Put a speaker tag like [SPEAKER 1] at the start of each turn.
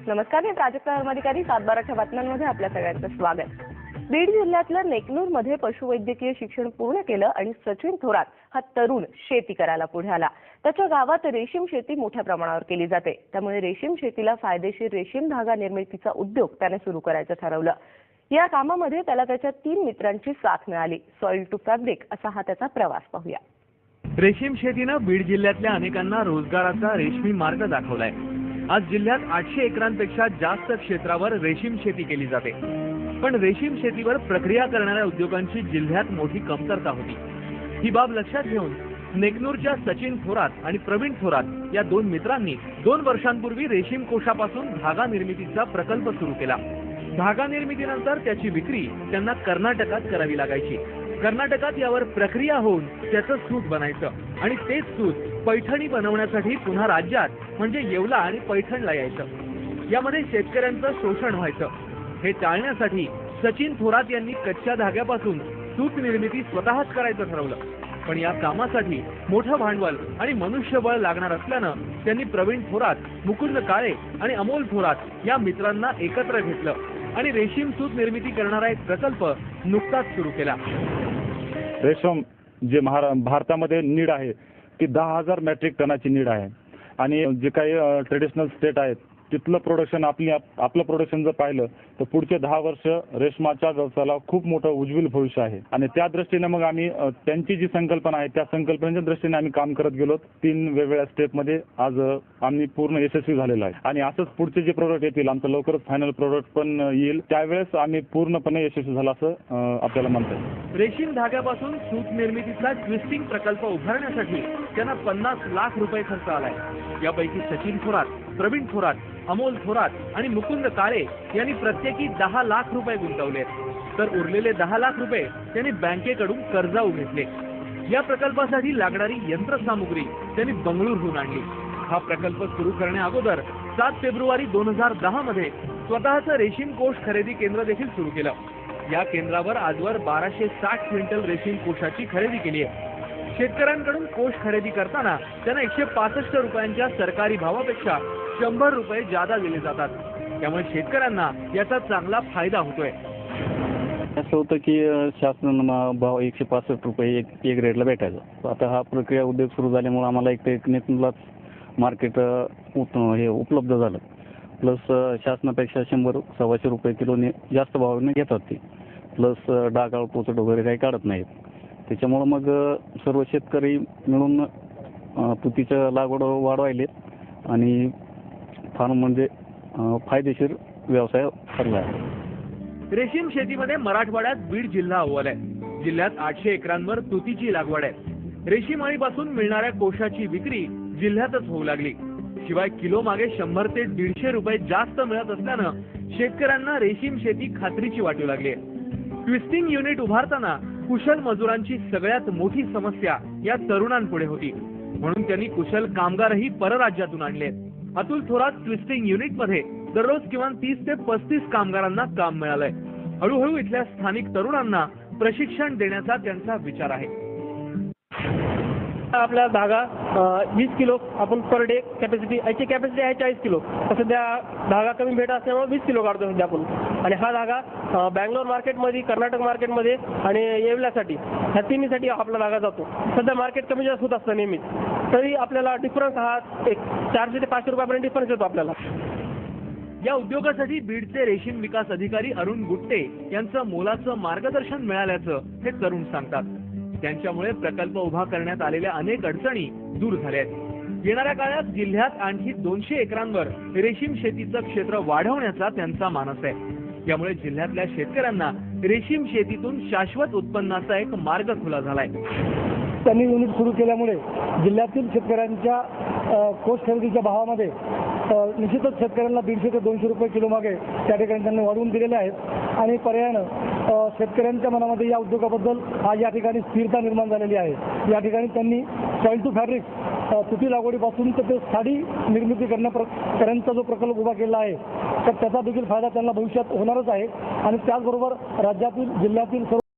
[SPEAKER 1] नमस्कार, मी प्राजक्ता धर्माधिकारी. 7/12च्या बातम्यांमध्ये आपल्या सगळ्यांचं स्वागत. बीड जिल्ह्यातल्या नेकनूरमध्ये पशुवैद्यकीय शिक्षण पूर्ण केलं आणि सचिन थोरात हा तरुण शेती करायला पुढे आला. त्याच्या गावात रेशीम शेती मोठ्या प्रमाणावर केली जाते, त्यामुळे रेशीम शेतीला फायदेशीर रेशीम धागा निर्मितीचा उद्योग त्याने सुरू करायचं ठरवलं. या कामामध्ये त्याला त्याच्या 3 मित्रांची साथ मिळाली. सॉइल टू फॅब्रिक असा हा त्याचा प्रवास पाहूया.
[SPEAKER 2] रेशीम शेतीनं बीड जिल्ह्यातल्या अनेकांना रोजगाराचा रेशमी मार्ग दाखवलाय. आज जिल्ह्यात 800 एकरांपेक्षा जास्त क्षेत्रावर रेशीम शेती केली जाते. पण रेशीम शेतीवर प्रक्रिया करणाऱ्या उद्योगांची जिल्ह्यात मोठी कमतरता होती. ही बाब लक्षात घेऊन नेकनूरच्या सचिन थोरात आणि प्रवीण थोरात या 2 मित्रांनी 2 वर्षांपूर्वी रेशीम कोशापासून धागा निर्मितीचा प्रकल्प सुरू केला. धागा निर्मितीनंतर त्याची विक्री त्यांना कर्नाटकात करावी लागायची. कर्नाटकात यावर प्रक्रिया होऊन त्याचं सूत बनायचं आणि तेच सूत पैठणी बनवण्यासाठी पुन्हा राज्यात म्हणजे येवला आणि पैठणला यायचं. यामध्ये शेतकऱ्यांचं शोषण व्हायचं. हे टाळण्यासाठी सचिन थोरात यांनी कच्च्या धाग्यापासून सूत निर्मिती स्वतःच करायचं ठरवलं. पण या कामासाठी मोठं भांडवल आणि मनुष्यबळ लागणार असल्यानं त्यांनी प्रवीण थोरात, मुकुंद काळे आणि अमोल थोरात या मित्रांना एकत्र घेतलं आणि रेशीम सूत निर्मिती करणारा एक प्रकल्प नुकताच सुरू केला.
[SPEAKER 3] रेशम जे भारतामध्ये नीड आहे ती 10,000 मेट्रिक टनाची नीड आहे आणि जे काही ट्रेडिशनल स्टेट आहेत तिथलं प्रोडक्शन आपलं प्रोडक्शन जर पाहिलं तर पुढचे 10 वर्ष रेशमाच्या व्यवसायाला खूप मोठं उज्ज्वल भविष्य आहे. आणि त्या दृष्टीने मग आम्ही त्यांची जी संकल्पना आहे त्या संकल्पनेच्या दृष्टीने आम्ही काम करत गेलो. 3 वेगवेगळ्या स्टेपमध्ये आज आम्ही पूर्ण यशस्वी झालेलो आहे आणि असंच पुढचे जे प्रोडक्ट येतील आमचं लवकरच फायनल प्रोडक्ट पण येईल त्यावेळेस आम्ही पूर्णपणे यशस्वी झाला असं आपल्याला म्हणता येईल.
[SPEAKER 2] रेशीम धाग्यापासून सूत निर्मितीचा ट्विस्टिंग प्रकल्प उभारण्यासाठी त्यांना 50 लाख रुपये खर्च आलाय. यापैकी सचिन थोरात, प्रवीण थोरात, अमोल थोरात आणि मुकुंद काळे यांनी प्रत्येकी 10 लाख रुपये गुंतवले, तर उरलेले 10 लाख रुपये त्यांनी बँकेकडून कर्जाऊ घेतले. या प्रकल्पासाठी लागणारी यंत्रसामुग्री त्यांनी बंगळूरहून आणली. हा प्रकल्प सुरू करण्या अगोदर 7 फेब्रुवारी 2010 मध्ये स्वतःचं रेशीम कोष खरेदी केंद्र देखील सुरू केलं. या केंद्रावर आजवर 1260 क्विंटल रेशीम कोशाची खरेदी केली आहे. शेतकऱ्यांकडून कोष खरेदी करताना त्यांना 165 रुपयांच्या सरकारी भावापेक्षा 100 रुपये जादा दिले जातात. त्यामुळे शेतकऱ्यांना याचा चांगला फायदा होतोय.
[SPEAKER 4] असं होतं की शासनानं भाव 165 रुपये एक रेटला भेटायचा. आता हा प्रक्रिया उद्योग सुरू झाल्यामुळे आम्हाला एक टेक्निकलाच मार्केट हे उपलब्ध झालं. प्लस शासनापेक्षा 100-125 रुपये किलोने जास्त भावाने घेतात ते. प्लस डागाळ पोचट वगैरे काही काढत नाहीत. त्याच्यामुळं मग सर्व शेतकरी मिळून तुतीचं लागवड वाढवायलेत आणि फार म्हणजे फायदेशीर व्यवसाय ठरला आहे.
[SPEAKER 2] रेशीम शेतीमध्ये मराठवाड्यात बीड जिल्हा अव्वल आहे. जिल्ह्यात 800 एकरांवर तुतीची लागवड आहे. रेशीम अळीपासून मिळणाऱ्या कोशाची विक्री जिल्ह्यातच होऊ लागली. शिवाय किलो मागे 100 ते 150 रुपये जास्त मिळत असल्यानं शेतकऱ्यांना रेशीम शेती खात्रीची वाटू लागली. ट्विस्टिंग युनिट उभारताना कुशल मजुरांची सगळ्यात मोठी समस्या या तरुणांपुढे होती. म्हणून त्यांनी कुशल कामगारही परराज्यातून आणले. अतुल थोरात ट्विस्टिंग युनिटमध्ये दररोज किमान 30 ते 35 कामगारांना काम मिळालंय. हळूहळू इथल्या स्थानिक तरुणांना प्रशिक्षण देण्याचा त्यांचा विचार आहे.
[SPEAKER 5] आपला धागा 20 किलो आपण पर डे कॅपॅसिटी, याची कॅपॅसिटी आहे 40 किलो. सध्या धागा कमी भेट असल्यामुळे 20 किलो काढतो सध्या आपण. आणि हा धागा बँगलोर मार्केटमध्ये, कर्नाटक मार्केटमध्ये आणि येवल्यासाठी ह्या तिन्हीसाठी आपला धागा जातो. सध्या मार्केट कमी जास्त होत असतं नेहमीच, तरी आपल्याला डिफरन्स हा एक 400 ते 500 रुपयापर्यंत डिफरन्स येतो आपल्याला.
[SPEAKER 2] या उद्योगासाठी बीडचे रेशीम विकास अधिकारी अरुण गुट्टे यांचं मोलाचं मार्गदर्शन मिळाल्याचं हे तरुण सांगतात. त्यांच्यामुळे प्रकल्प उभा करण्यात आलेल्या अनेक अडचणी दूर झाल्या आहेत. येणाऱ्या काळात जिल्ह्यात आणखी 200 एकरांवर रेशीम शेतीचं क्षेत्र वाढवण्याचा त्यांचा मानस आहे. यामुळे जिल्ह्यातल्या शेतकऱ्यांना रेशीम शेतीतून शाश्वत उत्पन्नाचा एक मार्ग खुला झालाय.
[SPEAKER 6] त्यांनी युनिट सुरू केल्यामुळे जिल्ह्यातील शेतकऱ्यांच्या कोष खरेदीच्या भावामध्ये निश्चितच शेतकऱ्यांना 150 ते 200 रुपये किलो मागे त्या ठिकाणी त्यांनी वाढवून दिलेले आहेत आणि पर्यायानं शेतकऱ्यांच्या मनामध्ये या उद्योगाबद्दल आज या ठिकाणी स्थिरता निर्माण झालेली आहे. या ठिकाणी त्यांनी सॉइल टू फॅब्रिक तुती लागवडीपासून तर ते साडी निर्मिती करण्यापर्यंतचा जो प्रकल्प उभा केला आहे तर त्याचा देखील फायदा त्यांना भविष्यात होणारच आहे. आणि त्याचबरोबर राज्यातील जिल्ह्यातील सर्व